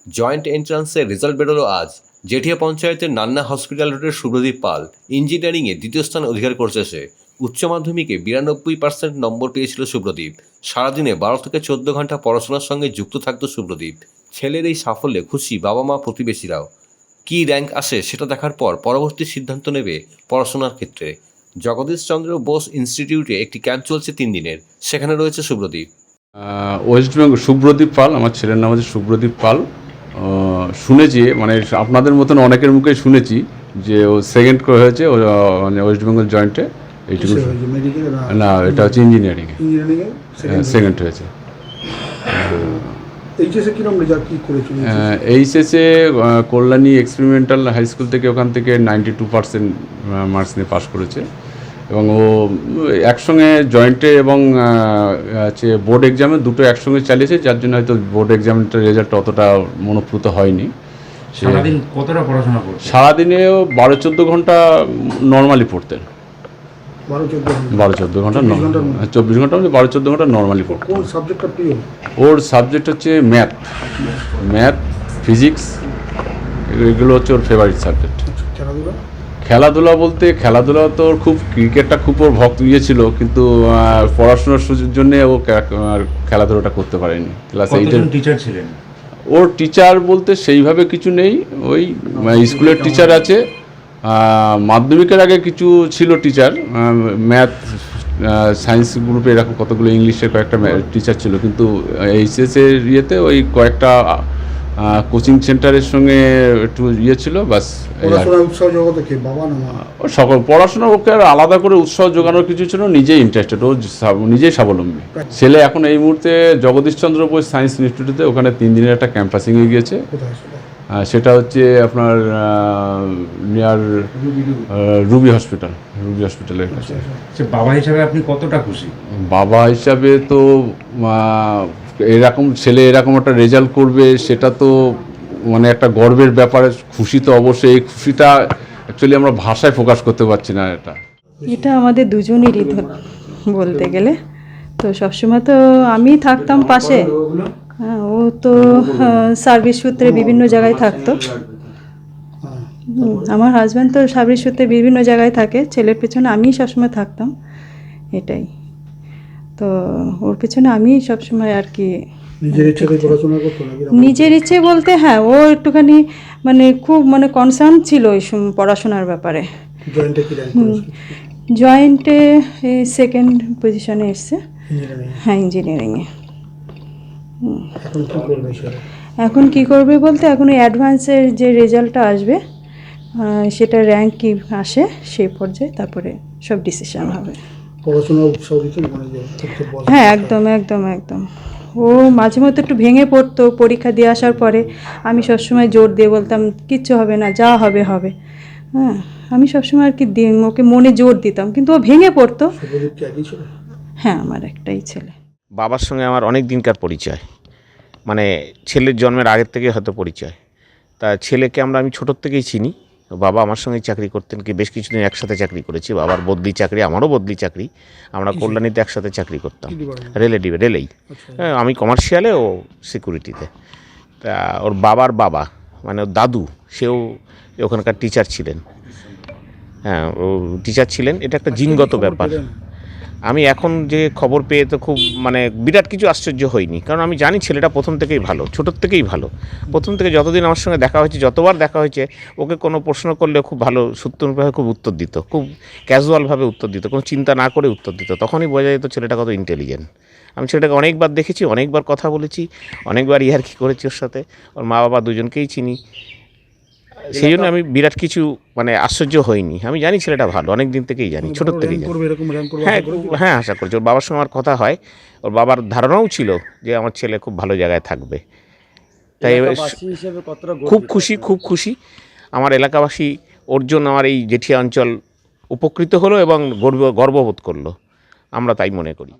Joint এন্ট্রান্সের result বেরোলো আজ। জেঠিয়া পঞ্চায়েতের নান্না হসপিটাল রোডের শুভ্রদীপ পাল ইঞ্জিনিয়ারিংয়ে দ্বিতীয় স্থান অধিকার করেছে সে। উচ্চ মাধ্যমিকে 92% নম্বর পেয়েছিল শুভ্রদীপ। সারাদিনে 12 থেকে 14 ঘন্টা পড়াশোনার সঙ্গে যুক্ত থাকতো শুভ্রদীপ। ছেলের এই সাফল্যে খুশি বাবা মা, প্রতিবেশীরাও। কী র্যাঙ্ক আসে সেটা দেখার পর পরবর্তী সিদ্ধান্ত নেবে পড়াশোনার ক্ষেত্রে। জগদীশচন্দ্র বোস ইনস্টিটিউটে একটি ক্যাম্প চলছে 3 দিনের, সেখানে রয়েছে শুভ্রদীপ। ওয়েস্ট বেঙ্গল শুভ্রদীপ পাল, আমার ছেলের নাম হচ্ছে শুভ্রদীপ পাল। শুনেছি, মানে আপনাদের মতন অনেকের মুখে শুনেছি যে ও সেকেন্ড হয়েছে মানে ওয়েস্ট বেঙ্গল জয়েন্টে। এইটুকু না, এটা হচ্ছে ইঞ্জিনিয়ারিংয়ে সেকেন্ড হয়েছে। এইচএসে কল্যাণী এক্সপেরিমেন্টাল হাই স্কুল থেকে, ওখান থেকে 92% মার্কস নিয়ে পাস করেছে। এবং ও একসঙ্গে জয়েন্টে এবং হচ্ছে বোর্ড এক্সামে দুটো একসঙ্গে চালিয়েছে, যার জন্য হয়তো বোর্ড এক্সামের রেজাল্ট অতটা মনোপ্রুত হয়নি। সারাদিন কতটা পড়াশোনা করতেন? সারাদিনেও 12-14 ঘন্টা নর্মালি পড়তেন। 12-14 ঘন্টা 24 ঘন্টা 12-14 ঘন্টা নর্মালি পড়তেন। কোন সাবজেক্টটা প্রিয়? ওর সাবজেক্ট হচ্ছে ম্যাথ, ফিজিক্স, এগুলো হচ্ছে ওর ফেভারিট সাবজেক্ট। খেলাধুলা বলতে খেলাধুলা তো ওর খুব, ক্রিকেটটা খুব ওর ভক্ত ছিল, কিন্তু পড়াশোনার জন্যে ও খেলাধুলাটা করতে পারেনি। ক্লাস 8-এর টিচার ছিলেন? ওর টিচার বলতে সেইভাবে কিছু নেই, ওই স্কুলের টিচার আছে। মাধ্যমিকের আগে কিছু ছিল টিচার, ম্যাথ, সায়েন্স গ্রুপে এরকম কতগুলো, ইংলিশের কয়েকটা টিচার ছিল, কিন্তু এইচএসের ইয়েতে ওই কয়েকটা কোচিং সেন্টারের সঙ্গে একটু ছিল বাস। সকল পড়াশোনা, ওকে আর আলাদা করে উৎসাহ জোগানোর কিছু ছিল, নিজেই ইন্টারেস্টেড, ও নিজেই স্বাবলম্বী। ছেলে এখন এই মুহূর্তে জগদীশচন্দ্র বোস সায়েন্স ইনস্টিটিউটে, ওখানে 3 দিনের একটা ক্যাম্পাসিংয়ে গিয়েছে। সেটা হচ্ছে আপনার নিয়ার রুবি হসপিটালের কাছে। বাবা হিসাবে আপনি কতটা খুশি? বাবা হিসাবে তো এরকম ছেলে এরকম একটা রেজাল্ট করবে, সেটা তো মানে একটা গর্বের ব্যাপার। খুশি তো অবশ্যই, এই খুশিটা অ্যাকচুয়ালি আমরা ভাষায় প্রকাশ করতে পারছি না। এটা আমাদের দুজনেরই বলতে গেলে। তো সবসময় তো আমি থাকতাম পাশে, হ্যাঁ, ও তো সার্ভিস সূত্রে বিভিন্ন জায়গায় থাকতো। আমার হাজব্যান্ড তো সার্ভিস সূত্রে বিভিন্ন জায়গায় থাকে, ছেলের পেছনে আমি সবসময় থাকতাম, এটাই। তো ওর পেছনে আমি সবসময় আর কি নিজের ইচ্ছে বলতে, হ্যাঁ, ও একটুখানি মানে খুব মানে কনসার্ন ছিল এই পড়াশোনার ব্যাপারে। জয়েন্টে সেকেন্ড পজিশনে এসছে, হ্যাঁ, ইঞ্জিনিয়ারিংয়ে। এখন কি করবে বলতে, এখন ওই অ্যাডভান্সের যে রেজাল্টটা আসবে, সেটা র্যাঙ্ক কি আসে সেই পর্যায়ে তারপরে সব ডিসিশন হবে। হ্যাঁ, একদম। ও মাঝে মধ্যে একটু ভেঙে পড়তো পরীক্ষা দিয়ে আসার পরে। আমি সবসময় জোর দিয়ে বলতাম কিচ্ছু হবে না, যা হবে হবে। হ্যাঁ, আমি সবসময় আর কি ওকে মনে জোর দিতাম, কিন্তু ও ভেঙে পড়তো। হ্যাঁ, আমার একটাই ছেলে। বাবার সঙ্গে আমার অনেক দিনকার পরিচয়, মানে ছেলের জন্মের আগের থেকে হয়তো পরিচয়। তা ছেলেকে আমি ছোটোর থেকেই চিনি। বাবা আমার সঙ্গে চাকরি করতেন, কি বেশ কিছুদিন একসাথে চাকরি করেছি। বাবার বদলি চাকরি, আমারও বদলি চাকরি। আমরা কল্যাণীতে একসাথে চাকরি করতাম, রেলেই। আমি কমার্শিয়ালে, ও সিকিউরিটিতে। তা ওর বাবার বাবা মানে ওর দাদু, সেও ওখানকার টিচার ছিলেন। হ্যাঁ, ও টিচার ছিলেন। এটা একটা জিনগত ব্যাপার। আমি এখন যে খবর পেয়ে তো খুব মানে বিরাট কিছু আশ্চর্য হইনি, কারণ আমি জানি ছেলেটা প্রথম থেকেই ভালো, ছোটোর থেকেই ভালো। প্রথম থেকে যতদিন আমার সঙ্গে দেখা হয়েছে, যতবার দেখা হয়েছে, ওকে কোনো প্রশ্ন করলে খুব ভালো সূত্রভাবে খুব উত্তর দিত, খুব ক্যাজুয়ালভাবে উত্তর দিত, কোনো চিন্তা না করে উত্তর দিত। তখনই বোঝা যেত ছেলেটা কত ইন্টেলিজেন্ট। আমি ছেলেটাকে অনেকবার দেখেছি, অনেকবার কথা বলেছি, অনেকবার ইয়ার্কি করেছি ওর সাথে। ওর মা বাবা দুজনকেই চিনি, সেই জন্য আমি বিরাট কিছু মানে আশ্চর্য হইনি। আমি জানি ছেলেটা ভালো, অনেক দিন থেকেই জানি, ছোটোর থেকেই জানি। হ্যাঁ, আশা করছি। ওর বাবার সঙ্গে আমার কথা হয়, ওর বাবার ধারণাও ছিল যে আমার ছেলে খুব ভালো জায়গায় থাকবে। তাই খুব খুশি আমার এলাকাবাসী ওর জন্য। আমার এই জেঠিয়া অঞ্চল উপকৃত হলো এবং গর্ববোধ করলো, আমরা তাই মনে করি।